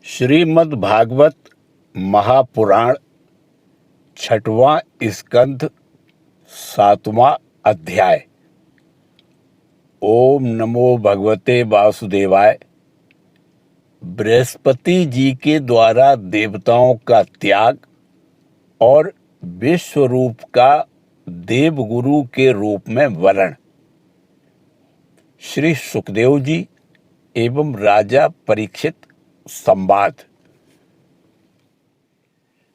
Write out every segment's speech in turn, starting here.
श्रीमद् भागवत महापुराण छठवां स्कंध सातवां अध्याय। ओम नमो भगवते वासुदेवाय। बृहस्पति जी के द्वारा देवताओं का त्याग और विश्वरूप का देवगुरु के रूप में वरण। श्री सुखदेव जी एवं राजा परीक्षित संवाद।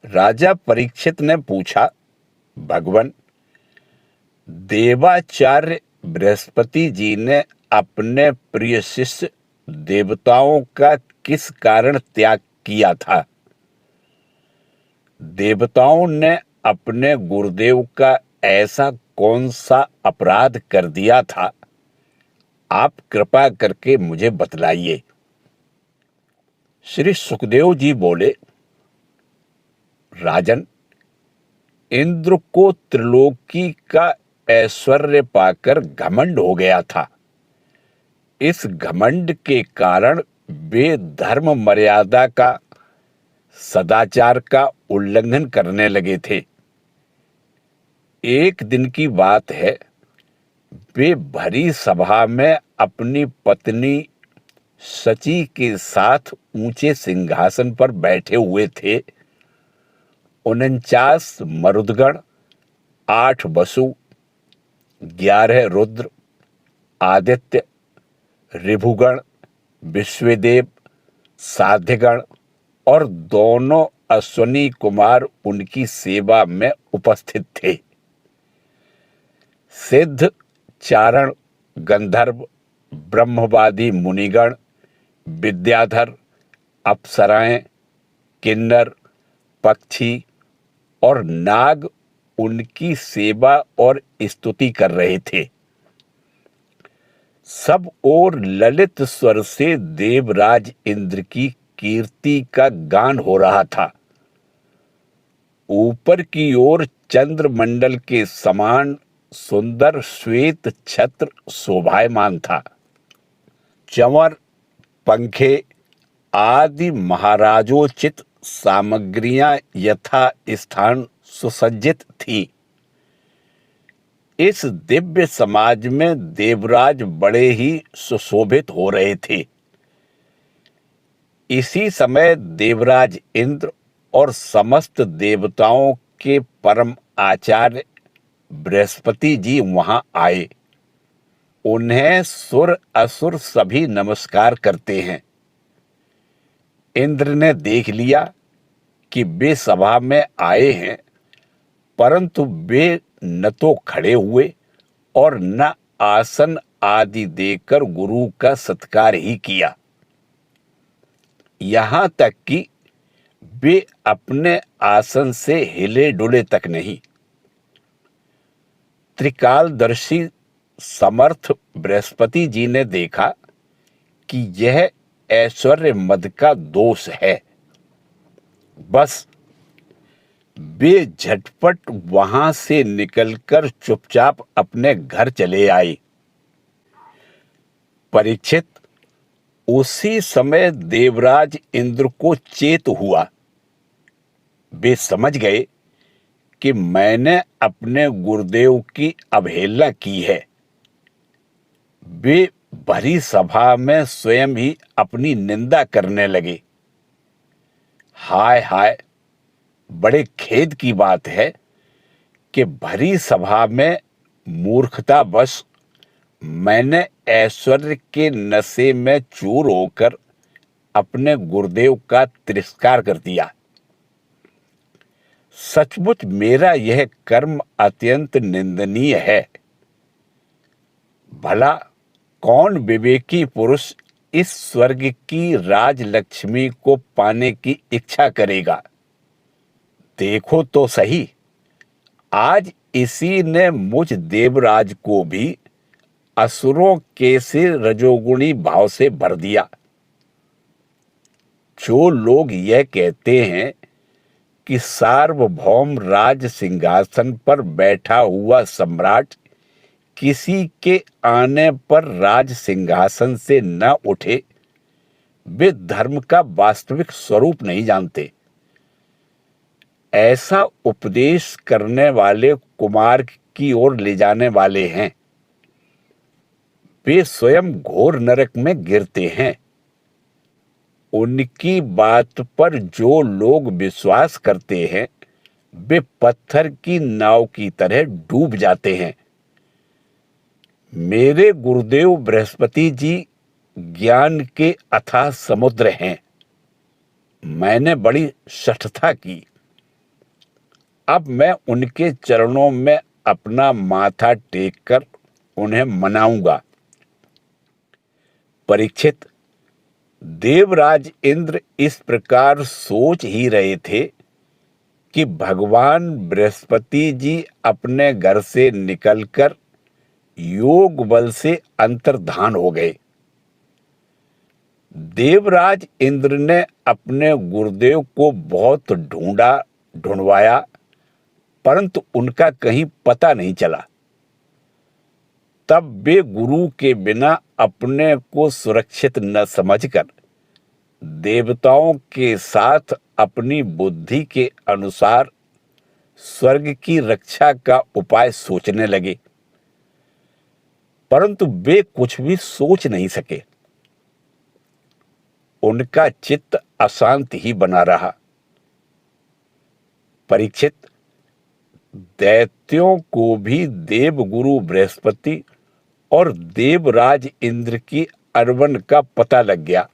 राजा परीक्षित ने पूछा, भगवन, देवाचार्य बृहस्पति जी ने अपने प्रिय शिष्य देवताओं का किस कारण त्याग किया था? देवताओं ने अपने गुरुदेव का ऐसा कौन सा अपराध कर दिया था? आप कृपा करके मुझे बतलाइए। श्री सुखदेव जी बोले, राजन, इंद्र को त्रिलोकी का ऐश्वर्य पाकर घमंड हो गया था। इस घमंड के कारण वे धर्म मर्यादा का, सदाचार का उल्लंघन करने लगे थे। एक दिन की बात है, वे भरी सभा में अपनी पत्नी शची के साथ ऊंचे सिंहासन पर बैठे हुए थे। 49 मरुदगण, 8 वसु, 11 रुद्र, आदित्य, ऋभुगण, विश्वदेव, साध्यगण और दोनों अश्वनी कुमार उनकी सेवा में उपस्थित थे। सिद्ध, चारण, गंधर्व, ब्रह्मवादी मुनिगण, विद्याधर, अप्सराएं, किन्नर, पक्षी और नाग उनकी सेवा और स्तुति कर रहे थे। सब ओर ललित स्वर से देवराज इंद्र की कीर्ति का गान हो रहा था। ऊपर की ओर चंद्रमंडल के समान सुंदर श्वेत छत्र शोभायमान था। चंवर, पंखे आदि महाराजोचित सामग्रियां यथा स्थान सुसज्जित थी। इस दिव्य समाज में देवराज बड़े ही सुशोभित हो रहे थे। इसी समय देवराज इंद्र और समस्त देवताओं के परम आचार्य बृहस्पति जी वहां आए। उन्हें सुर असुर सभी नमस्कार करते हैं। इंद्र ने देख लिया कि वे सभा में आए हैं, परंतु वे न तो खड़े हुए और न आसन आदि देकर गुरु का सत्कार ही किया। यहां तक कि वे अपने आसन से हिले डुले तक नहीं। त्रिकालदर्शी समर्थ बृहस्पति जी ने देखा कि यह ऐश्वर्य मद का दोष है। बस वे झटपट वहां से निकलकर चुपचाप अपने घर चले आए। परीक्षित, उसी समय देवराज इंद्र को चेत हुआ। वे समझ गए कि मैंने अपने गुरुदेव की अवहेलना की है। वे भरी सभा में स्वयं ही अपनी निंदा करने लगे। हाय हाय, बड़े खेद की बात है कि भरी सभा में मूर्खतावश मैंने ऐश्वर्य के नशे में चूर होकर अपने गुरुदेव का तिरस्कार कर दिया। सचमुच मेरा यह कर्म अत्यंत निंदनीय है। भला कौन विवेकी पुरुष इस स्वर्ग की राजलक्ष्मी को पाने की इच्छा करेगा? देखो तो सही, आज इसी ने मुझ देवराज को भी असुरों के से रजोगुणी भाव से भर दिया। जो लोग यह कहते हैं कि सार्वभौम राज सिंहासन पर बैठा हुआ सम्राट किसी के आने पर राज सिंहासन से न उठे, वे धर्म का वास्तविक स्वरूप नहीं जानते। ऐसा उपदेश करने वाले कुमार की ओर ले जाने वाले हैं। वे स्वयं घोर नरक में गिरते हैं। उनकी बात पर जो लोग विश्वास करते हैं वे पत्थर की नाव की तरह डूब जाते हैं। मेरे गुरुदेव बृहस्पति जी ज्ञान के अथाह समुद्र हैं। मैंने बड़ी शठता की। अब मैं उनके चरणों में अपना माथा टेककर उन्हें मनाऊंगा। परीक्षित, देवराज इंद्र इस प्रकार सोच ही रहे थे कि भगवान बृहस्पति जी अपने घर से निकलकर योग बल से अंतर्धान हो गए। देवराज इंद्र ने अपने गुरुदेव को बहुत ढूंढवाया, परंतु उनका कहीं पता नहीं चला। तब वे गुरु के बिना अपने को सुरक्षित न समझकर देवताओं के साथ अपनी बुद्धि के अनुसार स्वर्ग की रक्षा का उपाय सोचने लगे, परंतु वे कुछ भी सोच नहीं सके। उनका चित्त अशांत ही बना रहा। परीक्षित, दैत्यों को भी देवगुरु बृहस्पति और देवराज इंद्र की अरवन का पता लग गया।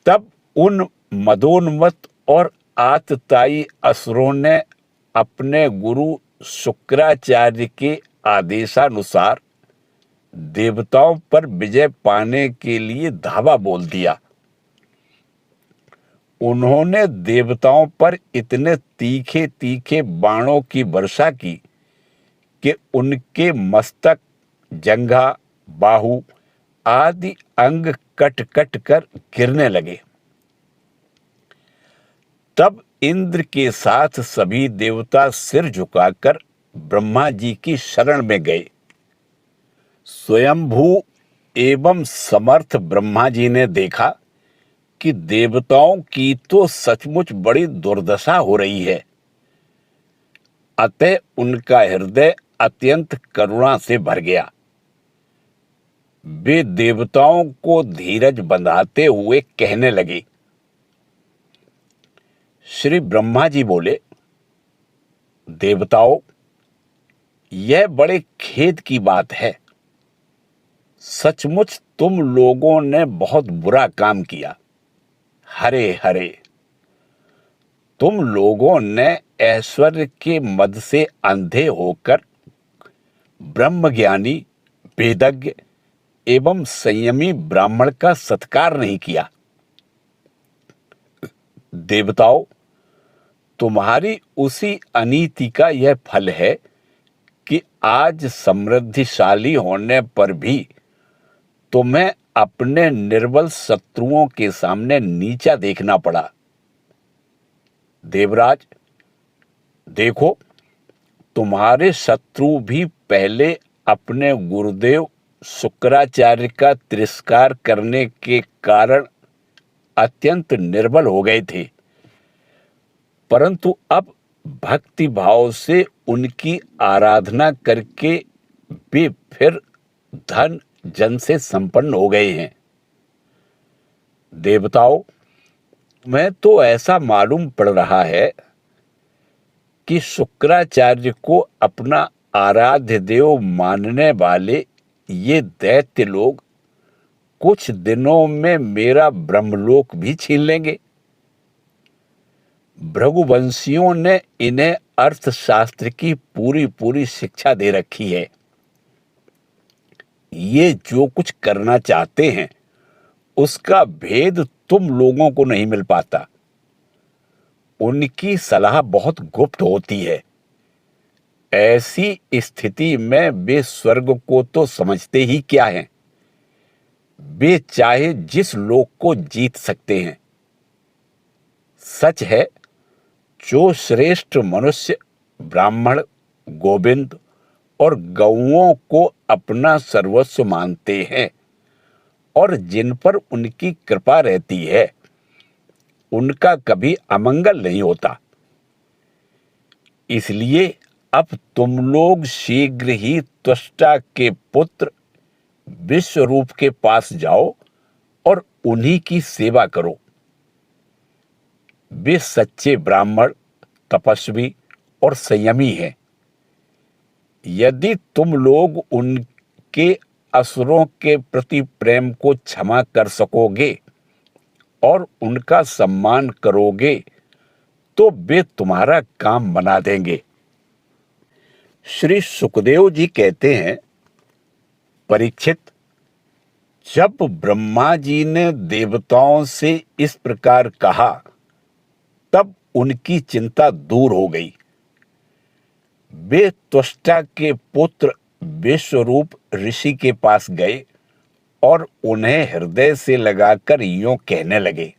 तब उन मदोन्मत्त और आतताई असुरों ने अपने गुरु शुक्राचार्य के आदेशानुसार देवताओं पर विजय पाने के लिए धावा बोल दिया। उन्होंने देवताओं पर इतने तीखे तीखे बाणों की वर्षा की कि उनके मस्तक, जंघा, बाहु आदि अंग कट कट कर गिरने लगे। तब इंद्र के साथ सभी देवता सिर झुकाकर ब्रह्मा जी की शरण में गए। स्वयंभू एवं समर्थ ब्रह्मा जी ने देखा कि देवताओं की तो सचमुच बड़ी दुर्दशा हो रही है। अतः उनका हृदय अत्यंत करुणा से भर गया। वे देवताओं को धीरज बंधाते हुए कहने लगे। श्री ब्रह्मा जी बोले, देवताओं, यह बड़े खेद की बात है। सचमुच तुम लोगों ने बहुत बुरा काम किया। हरे हरे, तुम लोगों ने ऐश्वर्य के मद से अंधे होकर ब्रह्मज्ञानी, वेदज्ञ एवं संयमी ब्राह्मण का सत्कार नहीं किया। देवताओं, तुम्हारी उसी अनीति का यह फल है कि आज समृद्धिशाली होने पर भी तुम्हें अपने निर्बल शत्रुओं के सामने नीचा देखना पड़ा। देवराज, देखो, तुम्हारे शत्रु भी पहले अपने गुरुदेव शुक्राचार्य का तिरस्कार करने के कारण अत्यंत निर्बल हो गए थे, परंतु अब भक्ति भाव से उनकी आराधना करके वे फिर धन जन से संपन्न हो गए हैं। देवताओं, मैं तो ऐसा मालूम पड़ रहा है कि शुक्राचार्य को अपना आराध्य देव मानने वाले ये दैत्य लोग कुछ दिनों में मेरा ब्रह्मलोक भी छीन लेंगे। भृगुवंशियों ने इन्हें अर्थशास्त्र की पूरी पूरी शिक्षा दे रखी है। ये जो कुछ करना चाहते हैं उसका भेद तुम लोगों को नहीं मिल पाता। उनकी सलाह बहुत गुप्त होती है। ऐसी स्थिति में वे स्वर्ग को तो समझते ही क्या हैं। वे चाहे जिस लोक को जीत सकते हैं। सच है, जो श्रेष्ठ मनुष्य ब्राह्मण, गोविंद और गौओं को अपना सर्वस्व मानते हैं और जिन पर उनकी कृपा रहती है उनका कभी अमंगल नहीं होता। इसलिए अब तुम लोग शीघ्र ही त्वष्टा के पुत्र विश्वरूप के पास जाओ और उन्हीं की सेवा करो। वे सच्चे ब्राह्मण, तपस्वी और संयमी हैं। यदि तुम लोग उनके असुरों के प्रति प्रेम को क्षमा कर सकोगे और उनका सम्मान करोगे तो वे तुम्हारा काम बना देंगे। श्री सुखदेव जी कहते हैं, परीक्षित, जब ब्रह्मा जी ने देवताओं से इस प्रकार कहा तब उनकी चिंता दूर हो गई। वे त्वष्टा के पुत्र विश्वरूप ऋषि के पास गए और उन्हें हृदय से लगाकर यूं कहने लगे।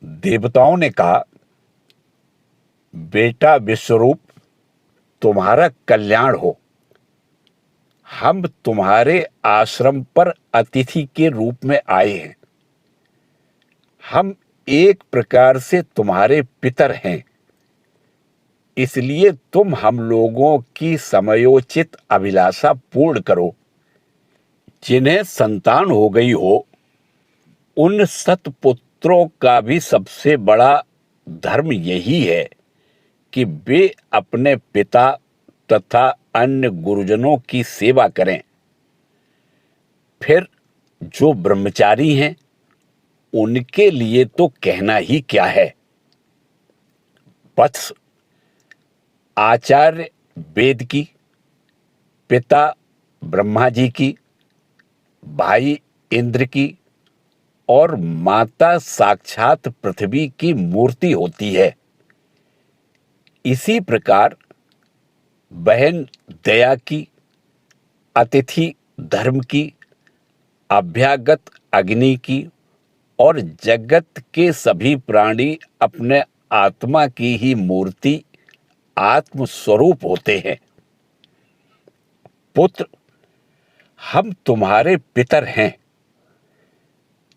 देवताओं ने कहा, बेटा विश्वरूप, तुम्हारा कल्याण हो। हम तुम्हारे आश्रम पर अतिथि के रूप में आए हैं। हम एक प्रकार से तुम्हारे पितर हैं, इसलिए तुम हम लोगों की समयोचित अभिलाषा पूर्ण करो। जिन्हें संतान हो गई हो उन सतपुत्रों का भी सबसे बड़ा धर्म यही है कि वे अपने पिता तथा अन्य गुरुजनों की सेवा करें। फिर जो ब्रह्मचारी हैं उनके लिए तो कहना ही क्या है। वत्स, आचार्य वेद की, पिता ब्रह्मा जी की, भाई इंद्र की और माता साक्षात पृथ्वी की मूर्ति होती है। इसी प्रकार बहन दया की, अतिथि धर्म की, अभ्यागत अग्नि की और जगत के सभी प्राणी अपने आत्मा की ही मूर्ति आत्म स्वरूप होते हैं। पुत्र, हम तुम्हारे पितर हैं।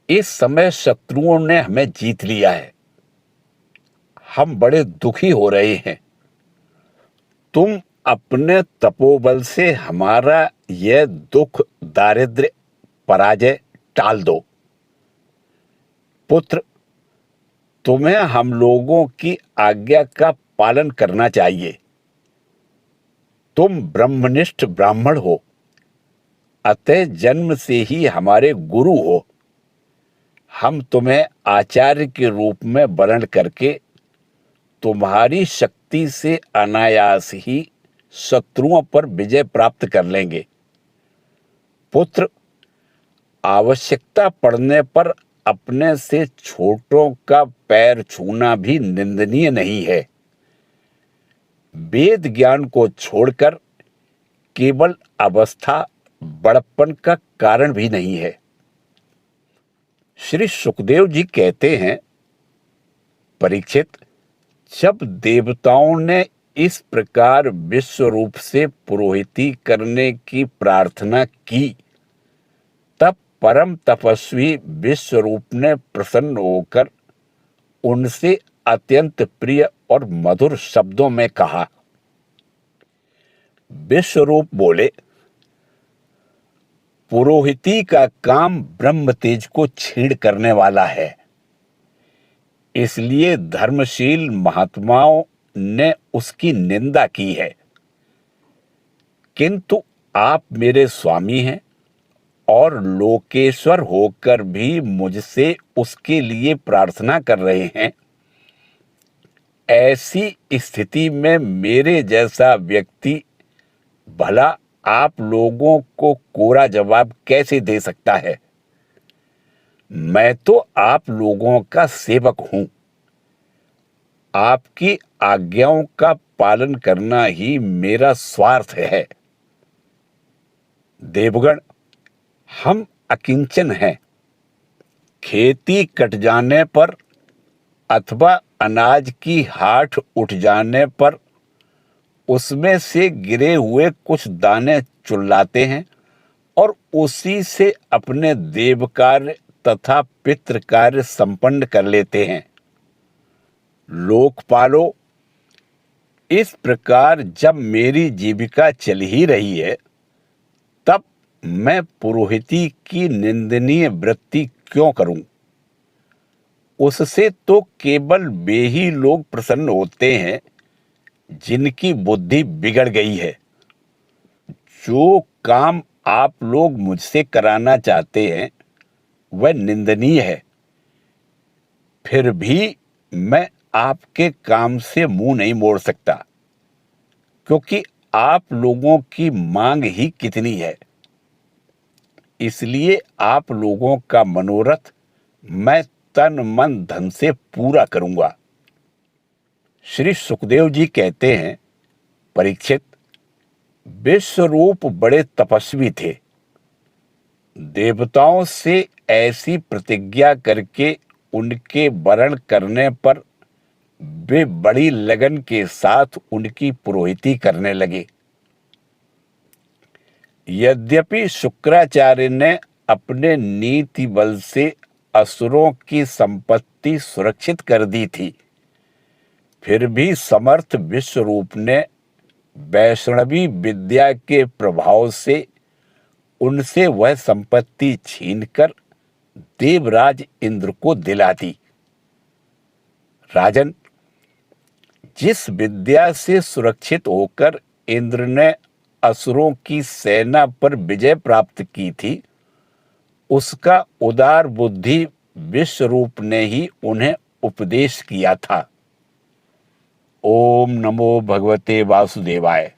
इस समय शत्रुओं ने हमें जीत लिया है। हम बड़े दुखी हो रहे हैं। तुम अपने तपोबल से हमारा यह दुख, दारिद्र्य, पराजय टाल दो। पुत्र, तुम्हें हम लोगों की आज्ञा का पालन करना चाहिए। तुम ब्रह्मनिष्ठ ब्राह्मण हो, अतः जन्म से ही हमारे गुरु हो। हम तुम्हें आचार्य के रूप में वर्ण करके तुम्हारी शक्ति से अनायास ही शत्रुओं पर विजय प्राप्त कर लेंगे। पुत्र, आवश्यकता पड़ने पर अपने से छोटों का पैर छूना भी निंदनीय नहीं है। वेद ज्ञान को छोड़कर केवल अवस्था बड़प्पन का कारण भी नहीं है। श्री सुखदेव जी कहते हैं, परीक्षित, जब देवताओं ने इस प्रकार विश्वरूप से पुरोहिती करने की प्रार्थना की तब परम तपस्वी विश्वरूप ने प्रसन्न होकर उनसे अत्यंत प्रिय और मधुर शब्दों में कहा। विश्वरूप बोले, पुरोहिती का काम ब्रह्म तेज को छीण करने वाला है, इसलिए धर्मशील महात्माओं ने उसकी निंदा की है। किंतु आप मेरे स्वामी हैं और लोकेश्वर होकर भी मुझसे उसके लिए प्रार्थना कर रहे हैं। ऐसी स्थिति में मेरे जैसा व्यक्ति भला आप लोगों को कोरा जवाब कैसे दे सकता है। मैं तो आप लोगों का सेवक हूं। आपकी आज्ञाओं का पालन करना ही मेरा स्वार्थ है। देवगण, हम अकिंचन हैं। खेती कट जाने पर अथवा अनाज की हाट उठ जाने पर उसमें से गिरे हुए कुछ दाने चुल्लाते हैं और उसी से अपने देव कार्य तथा पितृ कार्य संपन्न कर लेते हैं। लोकपालो, इस प्रकार जब मेरी जीविका चल ही रही है, तब मैं पुरोहिती की निंदनीय वृत्ति क्यों करूं? उससे तो केवल वे ही लोग प्रसन्न होते हैं जिनकी बुद्धि बिगड़ गई है। जो काम आप लोग मुझसे कराना चाहते हैं वह निंदनीय है, फिर भी मैं आपके काम से मुंह नहीं मोड़ सकता, क्योंकि आप लोगों की मांग ही कितनी है। इसलिए आप लोगों का मनोरथ मैं तन मन धन से पूरा करूंगा। श्री सुखदेव जी कहते हैं, परीक्षित, विश्वरूप बड़े तपस्वी थे। देवताओं से ऐसी प्रतिज्ञा करके उनके वरण करने पर वे बड़ी लगन के साथ उनकी पुरोहिती करने लगे। यद्यपि शुक्राचार्य ने अपने नीति बल से असुरों की संपत्ति सुरक्षित कर दी थी, फिर भी समर्थ विश्वरूप ने वैष्णवी विद्या के प्रभाव से उनसे वह संपत्ति छीनकर देवराज इंद्र को दिला दी। राजन, जिस विद्या से सुरक्षित होकर इंद्र ने असुरों की सेना पर विजय प्राप्त की थी, उसका उदार बुद्धि विश्वरूप ने ही उन्हें उपदेश किया था। ओम नमो भगवते वासुदेवाय।